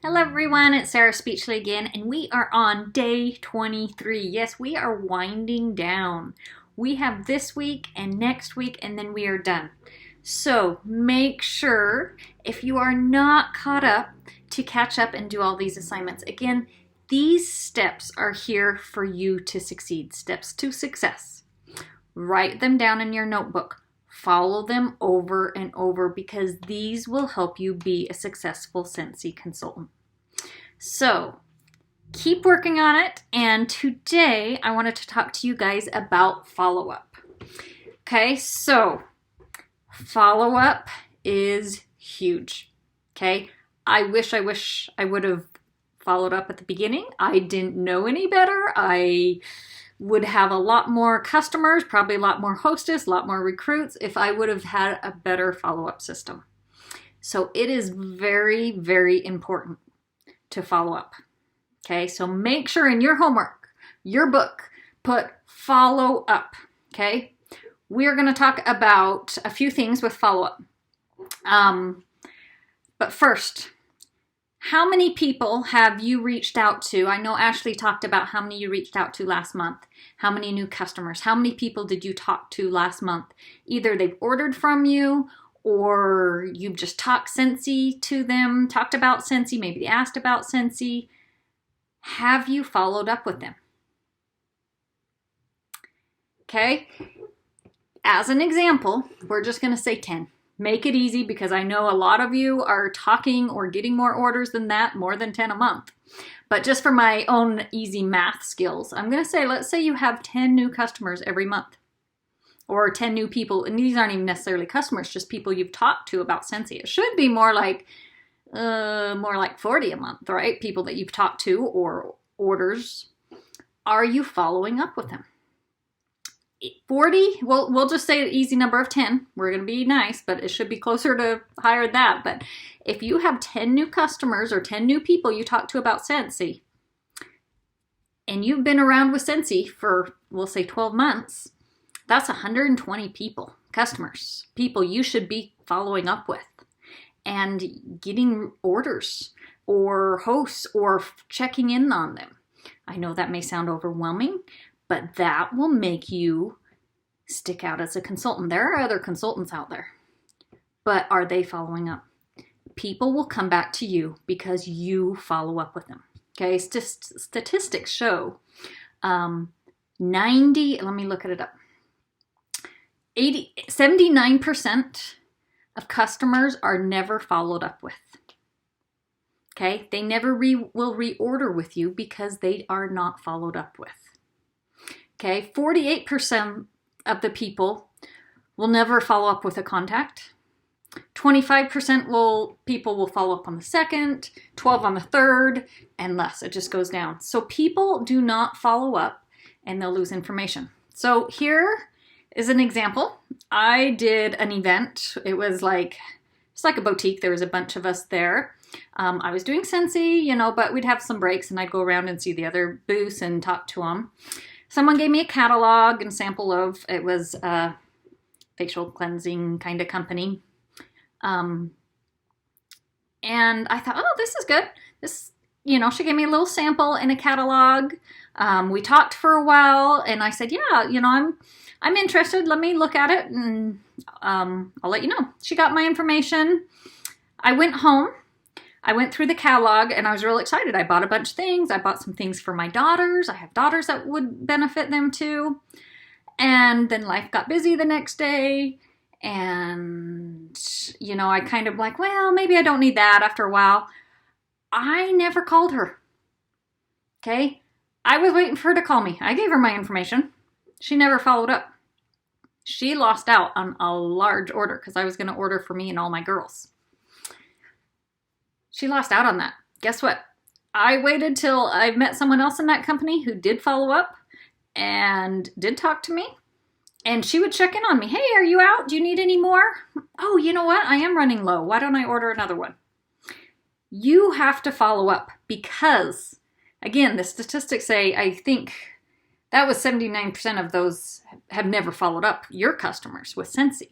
Hello everyone, it's Sarah Speechley again, and we are on day 23. Yes, we are winding down. We have this week and next week, and then we are done. So make sure, if you are not caught up, to catch up and do all these assignments. Again, these steps are here for you to succeed. Steps to success. Write them down in your notebook. Follow them over and over because these will help you be a successful Scentsy consultant. So keep working on it, and today I wanted to talk to you guys about follow-up. Okay, so follow-up is huge. Okay, I wish I would have followed up at the beginning. I didn't know any better. I would have a lot more customers, probably a lot more hostess, a lot more recruits if I would have had a better follow-up system. So it is very, very important to follow up. Okay, so make sure in your homework, your book, put follow up. Okay, we are going to talk about a few things with follow up. But first, how many people have you reached out to? I know Ashley talked about how many you reached out to last month. How many new customers? How many people did you talk to last month? Either they've ordered from you, or you've just talked Scentsy to them, talked about Scentsy, maybe they asked about Scentsy. Have you followed up with them? Okay, as an example, we're just going to say 10. Make it easy because I know a lot of you are talking or getting more orders than that, more than 10 a month. But just for my own easy math skills, I'm going to say, let's say you have 10 new customers every month. Or 10 new people, and these aren't even necessarily customers, just people you've talked to about Scentsy. It should be more like 40 a month, right? People that you've talked to or orders. Are you following up with them? 40, well, we'll just say an easy number of 10. We're going to be nice, but it should be closer to higher than that. But if you have 10 new customers or 10 new people you talk to about Scentsy, and you've been around with Scentsy for, we'll say 12 months, that's 120 people, customers, people you should be following up with and getting orders or hosts or checking in on them. I know that may sound overwhelming, but that will make you stick out as a consultant. There are other consultants out there, but are they following up? People will come back to you because you follow up with them. Okay, statistics show 90, let me look it up. 79% of customers are never followed up with. Okay, they never will reorder with you because they are not followed up with. Okay, 48% of the people will never follow up with a contact. 25% people will follow up on the second, 12 on the third, and less. It just goes down. So people do not follow up and they'll lose information. So here is an example. I did an event. It was like, it's like a boutique. There was a bunch of us there. I was doing Scentsy, but we'd have some breaks and I'd go around and see the other booths and talk to them. Someone gave me a catalog and sample of, it was a facial cleansing kind of company. And I thought, oh, this is good. This, she gave me a little sample and a catalog. We talked for a while and I said, yeah, I'm interested. Let me look at it and I'll let you know. She got my information. I went home. I went through the catalog and I was real excited. I bought a bunch of things. I bought some things for my daughters. I have daughters that would benefit them too. And then life got busy the next day. And, I kind of like, well, maybe I don't need that after a while. I never called her. Okay. I was waiting for her to call me. I gave her my information. She never followed up. She lost out on a large order because I was going to order for me and all my girls. She lost out on that. Guess what? I waited till I met someone else in that company who did follow up and did talk to me. And she would check in on me. Hey, are you out? Do you need any more? Oh, you know what? I am running low. Why don't I order another one? You have to follow up because, again, the statistics say, I think that was 79% of those have never followed up, your customers with Scentsy.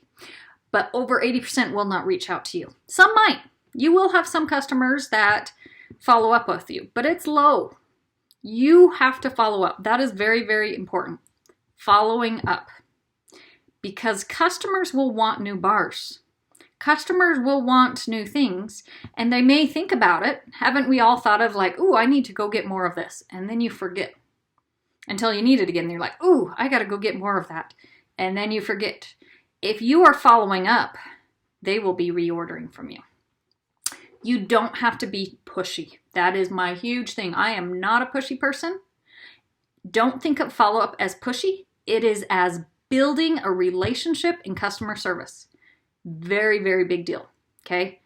But over 80% will not reach out to you. Some might. You will have some customers that follow up with you, but it's low. You have to follow up. That is very, very important. Following up. Because customers will want new bars. Customers will want new things, and they may think about it. Haven't we all thought of like, ooh, I need to go get more of this, and then you forget until you need it again. You're like, ooh, I got to go get more of that, and then you forget. If you are following up, they will be reordering from you. You don't have to be pushy. That is my huge thing. I am not a pushy person. Don't think of follow-up as pushy. It is as building a relationship in customer service. Very, very big deal, okay?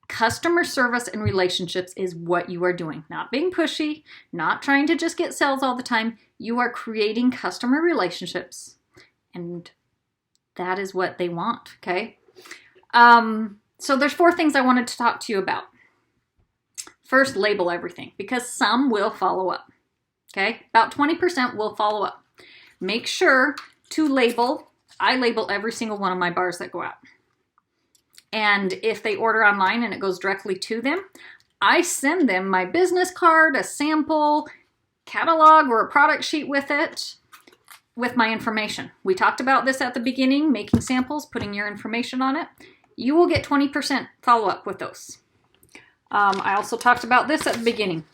Customer service and relationships is what you are doing. Not being pushy, not trying to just get sales all the time. You are creating customer relationships, and that is what they want, okay? So there's 4 things I wanted to talk to you about. First, label everything, because some will follow up, okay? About 20% will follow up. Make sure to label. I label every single one of my bars that go out. And if they order online and it goes directly to them, I send them my business card, a sample, catalog, or a product sheet with it, with my information. We talked about this at the beginning, making samples, putting your information on it. You will get 20% follow-up with those. I also talked about this at the beginning.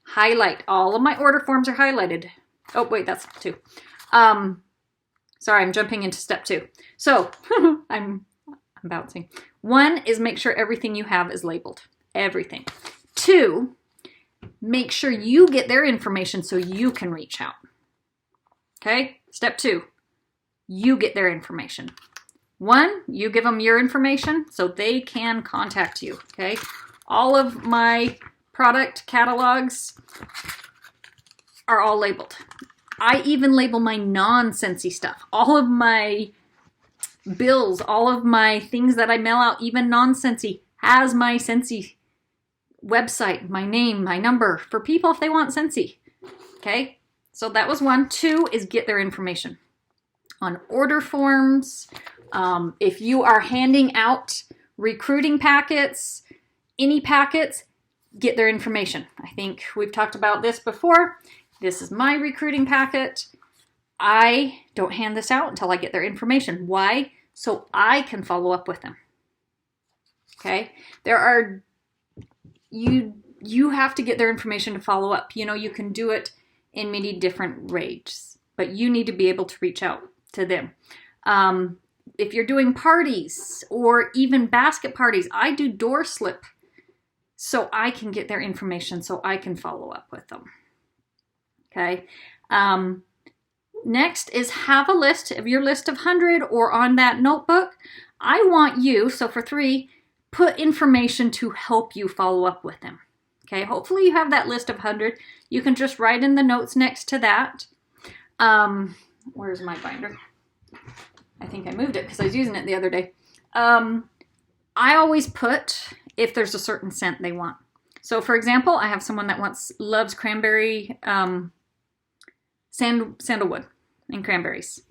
Highlight. All of my order forms are highlighted. Oh, wait, that's 2. Sorry, I'm jumping into step 2. So, I'm bouncing. 1 is make sure everything you have is labeled. Everything. 2, make sure you get their information so you can reach out. Okay? Step 2, you get their information. 1, you give them your information so they can contact you. Okay? All of my product catalogs are all labeled. I even label my non-Scentsy stuff. All of my bills, all of my things that I mail out, even non-Scentsy, has my Scentsy website, my name, my number, for people if they want Scentsy. Okay? So that was 1. 2 is get their information. On order forms, if you are handing out recruiting packets, any packets, get their information. I think we've talked about this before. This is my recruiting packet. I don't hand this out until I get their information. Why? So I can follow up with them. Okay? You have to get their information to follow up. You know, you can do it in many different ways, but you need to be able to reach out to them. If you're doing parties or even basket parties, I do door slip so I can get their information so I can follow up with them. Okay? Next is have a list of your list of 100 or on that notebook. I want you, so for 3, put information to help you follow up with them. Okay, hopefully you have that list of 100. You can just write in the notes next to that. Where's my binder? I think I moved it because I was using it the other day. I always put if there's a certain scent they want. So for example, I have someone that loves cranberry, sandalwood and cranberries.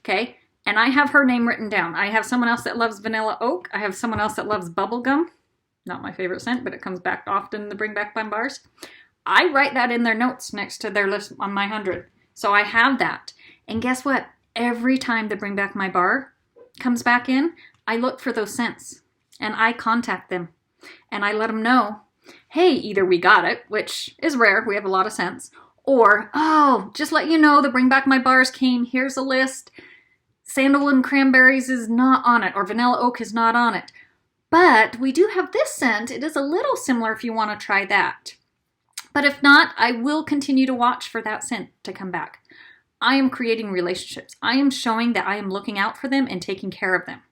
Okay, and I have her name written down. I have someone else that loves vanilla oak. I have someone else that loves bubblegum. Not my favorite scent, but it comes back often in the Bring Back My Bars. I write that in their notes next to their list on my 100. So I have that. And guess what? Every time the Bring Back My Bar comes back in, I look for those scents. And I contact them. And I let them know, hey, either we got it, which is rare. We have a lot of scents. Or, oh, just let you know, the Bring Back My Bars came. Here's a list. Sandalwood and cranberries is not on it. Or vanilla oak is not on it. But we do have this scent. It is a little similar if you want to try that. But if not, I will continue to watch for that scent to come back. I am creating relationships. I am showing that I am looking out for them and taking care of them.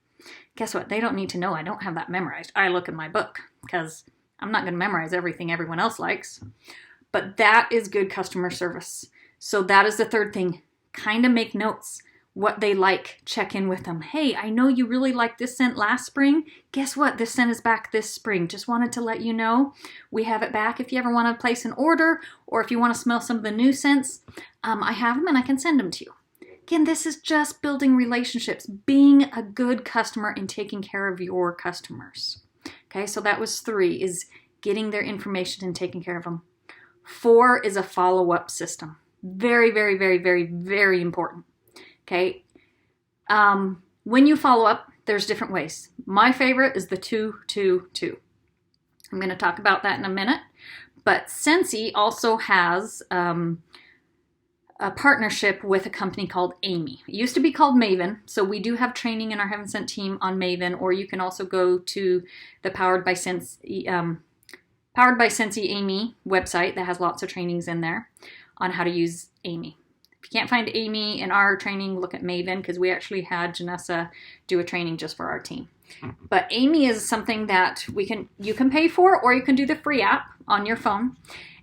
Guess what? They don't need to know I don't have that memorized. I look in my book because I'm not going to memorize everything everyone else likes. But that is good customer service. So that is the 3rd thing. Kind of make notes. What they like, check in with them. Hey, I know you really liked this scent last spring. Guess what? This scent is back this spring. Just wanted to let you know. We have it back if you ever want to place an order or if you want to smell some of the new scents. I have them and I can send them to you. Again, this is just building relationships, being a good customer and taking care of your customers. Okay, so that was 3, is getting their information and taking care of them. 4 is a follow-up system. Very, very, very, very, very important. Okay. When you follow up, there's different ways. My favorite is the 2-2-2. I'm going to talk about that in a minute. But Scentsy also has a partnership with a company called Amy. It used to be called Maven, so we do have training in our Heaven Sent team on Maven, or you can also go to the Powered by Scentsy Amy website that has lots of trainings in there on how to use Amy. If you can't find Amy in our training, look at Maven, because we actually had Janessa do a training just for our team. But Amy is something that you can pay for, or you can do the free app on your phone.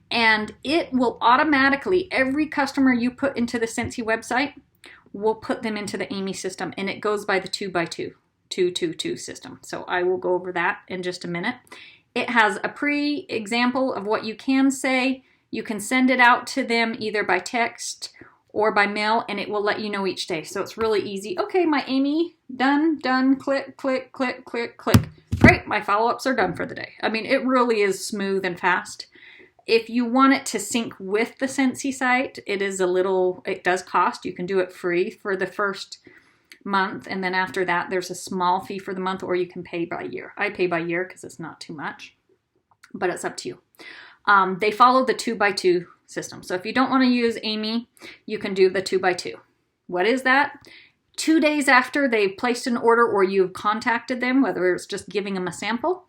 And it will automatically, every customer you put into the Scentsy website, will put them into the Amy system. And it goes by the 2x2, 2-2-2 system. So I will go over that in just a minute. It has a pre-example of what you can say. You can send it out to them either by text or by mail, and it will let you know each day. So it's really easy. Okay, my Amy, done, click, click, click, click, click. Great, my follow-ups are done for the day. I mean, it really is smooth and fast. If you want it to sync with the Scentsy site, it does cost. You can do it free for the first month, and then after that, there's a small fee for the month, or you can pay by year. I pay by year because it's not too much, but it's up to you. They follow the 2x2 system. So if you don't want to use Amy, you can do the 2x2. What is that? 2 days after they've placed an order or you've contacted them, whether it's just giving them a sample,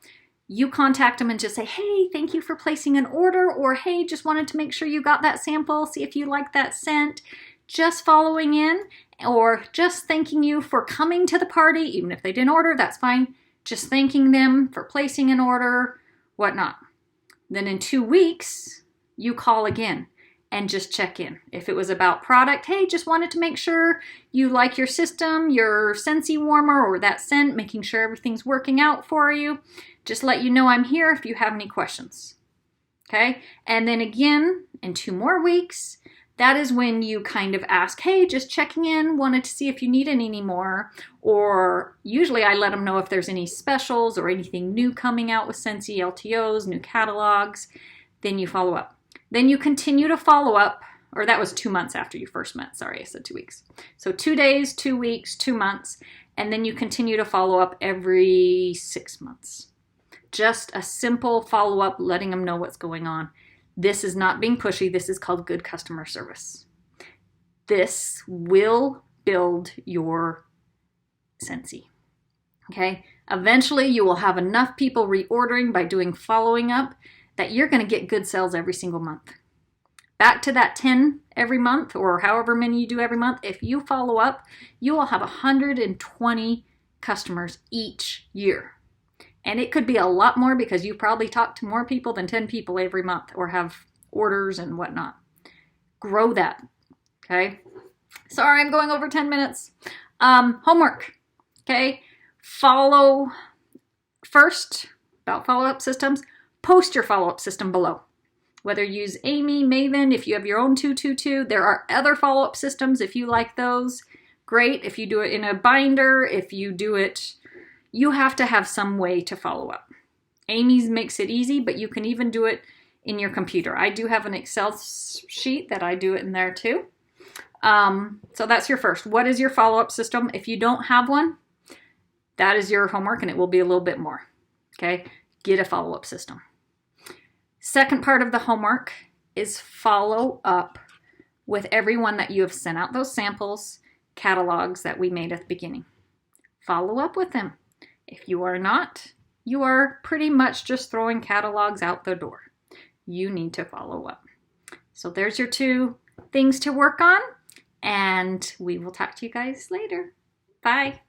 you contact them and just say, hey, thank you for placing an order, or hey, just wanted to make sure you got that sample, see if you like that scent, just following in, or just thanking you for coming to the party, even if they didn't order, that's fine. Just thanking them for placing an order, whatnot. Then in 2 weeks, you call again and just check in. If it was about product, hey, just wanted to make sure you like your system, your Scentsy warmer, or that scent, making sure everything's working out for you. Just let you know I'm here if you have any questions. Okay? And then again, in 2 more weeks, that is when you kind of ask, hey, just checking in, wanted to see if you need any more. Or usually I let them know if there's any specials or anything new coming out with Scentsy, LTOs, new catalogs. Then you follow up. Then you continue to follow up, or that was 2 months after you first met. Sorry, I said 2 weeks. So 2 days, 2 weeks, 2 months, and then you continue to follow up every 6 months. Just a simple follow-up, letting them know what's going on. This is not being pushy. This is called good customer service. This will build your Scentsy. Okay? Eventually, you will have enough people reordering by doing following up that you're going to get good sales every single month. Back to that 10 every month, or however many you do every month. If you follow up, you will have 120 customers each year. And it could be a lot more because you probably talk to more people than 10 people every month or have orders and whatnot. Grow that, okay? Sorry, I'm going over 10 minutes. Homework, okay? Follow first, about follow-up systems, post your follow-up system below. Whether you use Amy, Maven, if you have your own 222, there are other follow-up systems if you like those. Great. If you do it in a binder, if you do it, you have to have some way to follow up. Amy's makes it easy, but you can even do it in your computer. I do have an Excel sheet that I do it in there too. So that's your first. What is your follow-up system? If you don't have one, that is your homework, and it will be a little bit more. Okay? Get a follow-up system. Second part of the homework is follow up with everyone that you have sent out those samples, catalogs that we made at the beginning. Follow up with them. If you are not, you are pretty much just throwing catalogs out the door. You need to follow up. So there's your 2 things to work on, and we will talk to you guys later. Bye.